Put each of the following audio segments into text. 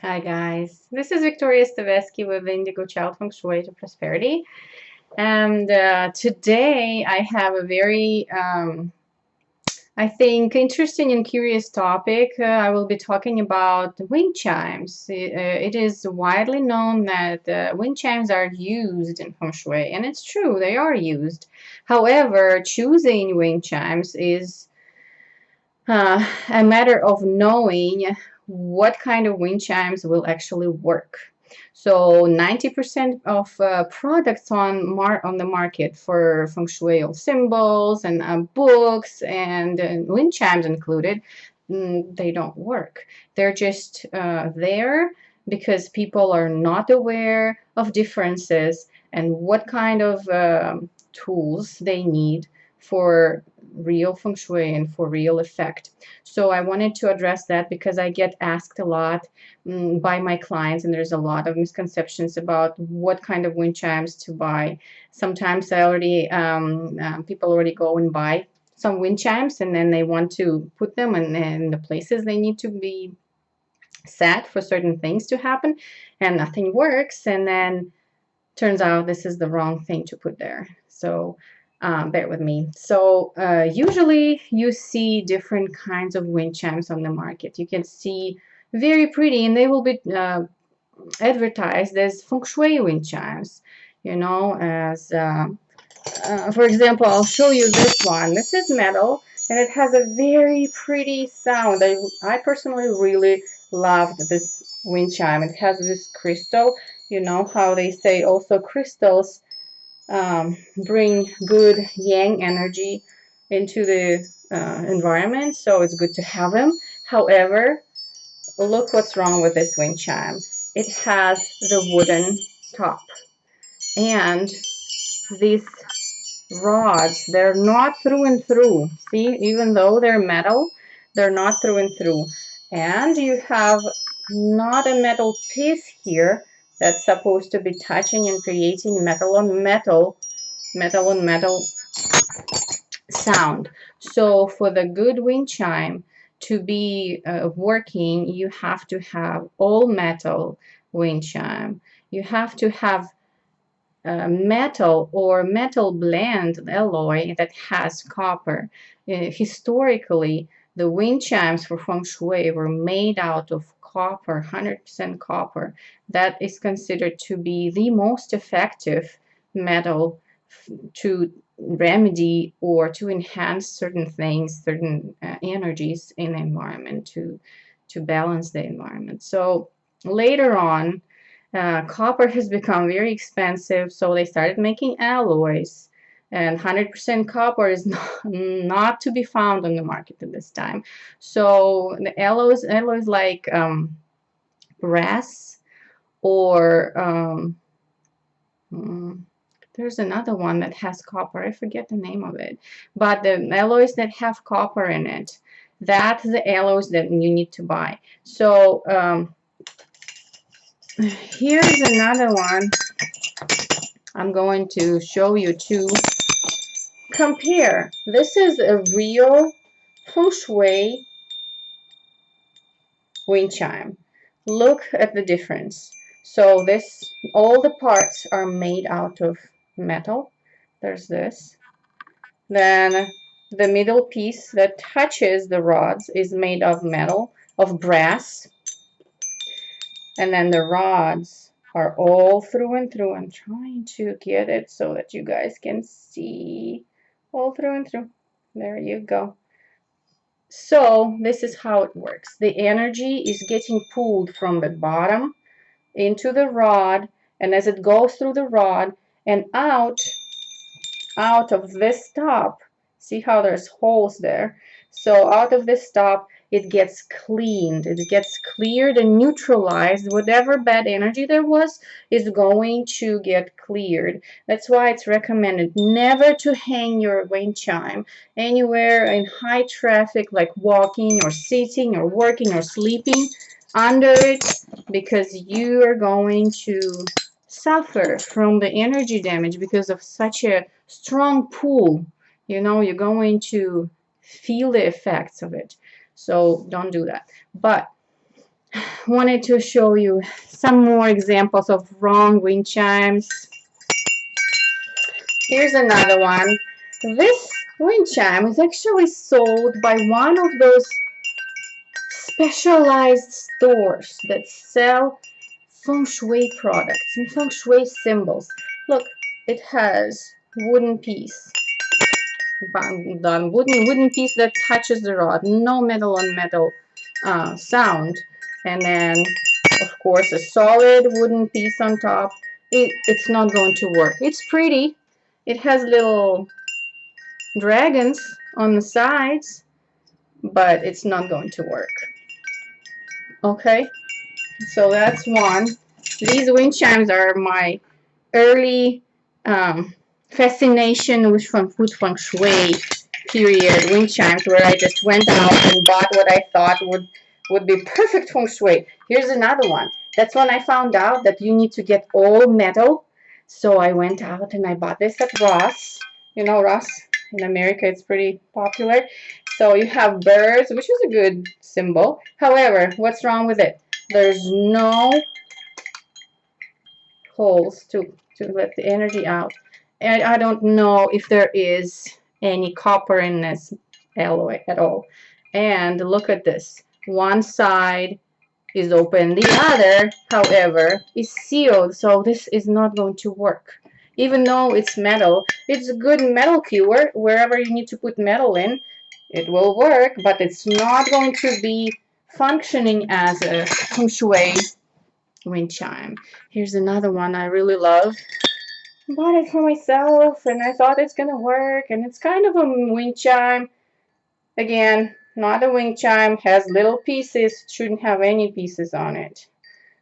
Hi guys, this is Victoria Staveski with Indigo Child Feng Shui to Prosperity, and today I have a very, I think, interesting and curious topic. I will be talking about wind chimes. It is widely known that wind chimes are used in Feng Shui, and it's true, they are used. However, choosing wind chimes is a matter of knowing what kind of wind chimes will actually work. So 90% of products on the market for feng shui symbols and books and wind chimes included, they don't work. They're just there because people are not aware of differences and what kind of tools they need for real feng shui and for real effect. So I wanted to address that because I get asked a lot by my clients, and there's a lot of misconceptions about what kind of wind chimes to buy. Sometimes I already people already go and buy some wind chimes, and then they want to put them in the places they need to be set for certain things to happen, and nothing works, and then turns out this is the wrong thing to put there. So bear with me. So usually you see different kinds of wind chimes on the market. You can see very pretty, and they will be advertised as feng shui wind chimes. You know, as for example, I'll show you this one. This is metal, and it has a very pretty sound. I personally really loved this wind chime. It has this crystal. You know how they say also crystals bring good yang energy into the environment, so it's good to have them. However, look what's wrong with this wind chime. It has the wooden top, and these rods, they're not through and through. See, even though they're metal, they're not through and through. And you have not a metal piece here that's supposed to be touching and creating metal on metal, metal on metal sound. So for the good wind chime to be working, you have to have all metal wind chime. You have to have metal or metal blend alloy that has copper. Historically, the wind chimes for feng shui were made out of copper, 100% copper. That is considered to be the most effective metal to remedy or to enhance certain things, certain energies in the environment to balance the environment. So later on, copper has become very expensive, so they started making alloys. And 100% copper is not to be found on the market at this time. So the alloys like brass or there's another one that has copper. I forget the name of it. But the alloys that have copper in it, that's the alloys that you need to buy. So here's another one I'm going to show you to compare. This is a real feng shui wind chime. Look at the difference. So all the parts are made out of metal. There's this. Then the middle piece that touches the rods is made of metal, of brass. And then the rods are all through and through. I'm trying to get it so that you guys can see all through and through. There you go. So this is how it works. The energy is getting pulled from the bottom into the rod, and as it goes through the rod and out of this top, see how there's holes there? So out of this top, it gets cleaned, it gets cleared and neutralized. Whatever bad energy there was is going to get cleared. That's why it's recommended never to hang your wind chime anywhere in high traffic, like walking or sitting or working or sleeping under it, because you are going to suffer from the energy damage because of such a strong pull. You know, you're going to feel the effects of it. So don't do that. But wanted to show you some more examples of wrong wind chimes. Here's another one. This wind chime is actually sold by one of those specialized stores that sell Feng Shui products and Feng Shui symbols. Look, it has wooden piece, wooden piece that touches the rod. No metal on metal sound, and then of course a solid wooden piece on top. It's not going to work. It's pretty. It has little dragons on the sides, but it's not going to work. Okay, so that's one. These wind chimes are my early fascination with Feng Shui period wind chimes, where I just went out and bought what I thought would be perfect Feng Shui. Here's another one. That's when I found out that you need to get all metal. So I went out and I bought this at Ross. You know Ross? In America, it's pretty popular. So you have birds, which is a good symbol. However, what's wrong with it? There's no holes to let the energy out. And I don't know if there is any copper in this alloy at all. And look at this. One side is open. The other, however, is sealed. So this is not going to work. Even though it's metal, it's a good metal cure. Wherever you need to put metal in, it will work, but it's not going to be functioning as a Feng Shui wind chime. Here's another one I really love. I bought it for myself and I thought it's gonna work, and it's kind of a wind chime. Again, not a wind chime, has little pieces, shouldn't have any pieces on it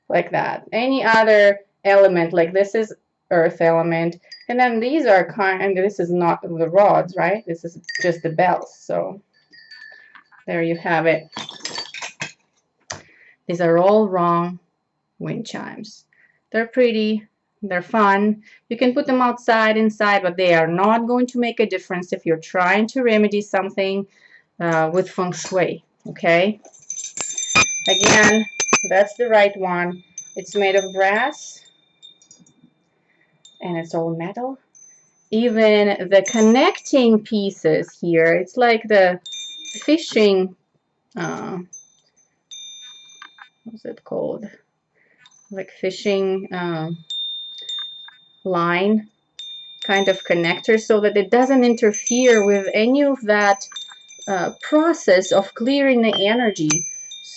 like that. Any other element, like this is earth element, and then these are this is not the rods, right? This is just the bells. So there you have it. These are all wrong wind chimes. They're pretty, they're fun. You can put them outside, inside, but they are not going to make a difference if you're trying to remedy something with Feng Shui, okay? Again, that's the right one. It's made of brass, and it's all metal. Even the connecting pieces here, it's like the fishing, what's it called? Like fishing line kind of connector, so that it doesn't interfere with any of that process of clearing the energy.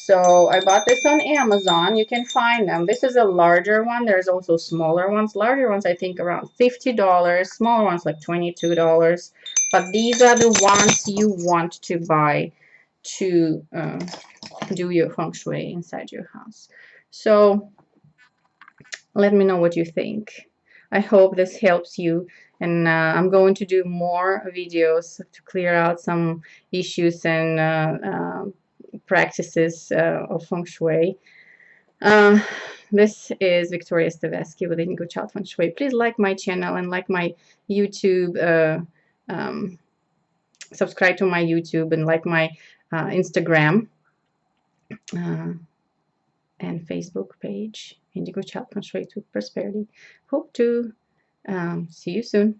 So I bought this on Amazon. You can find them. This is a larger one. There's also smaller ones. Larger ones I think around $50. Smaller ones like $22. But these are the ones you want to buy to do your Feng Shui inside your house. So let me know what you think. I hope this helps you, and I'm going to do more videos to clear out some issues and practices of Feng Shui. This is Victoria Stavesky with Indigo Child Feng Shui. Please like my channel and like my YouTube, subscribe to my YouTube and like my Instagram and Facebook page, Indigo Child Feng Shui to Prosperity. Hope to see you soon.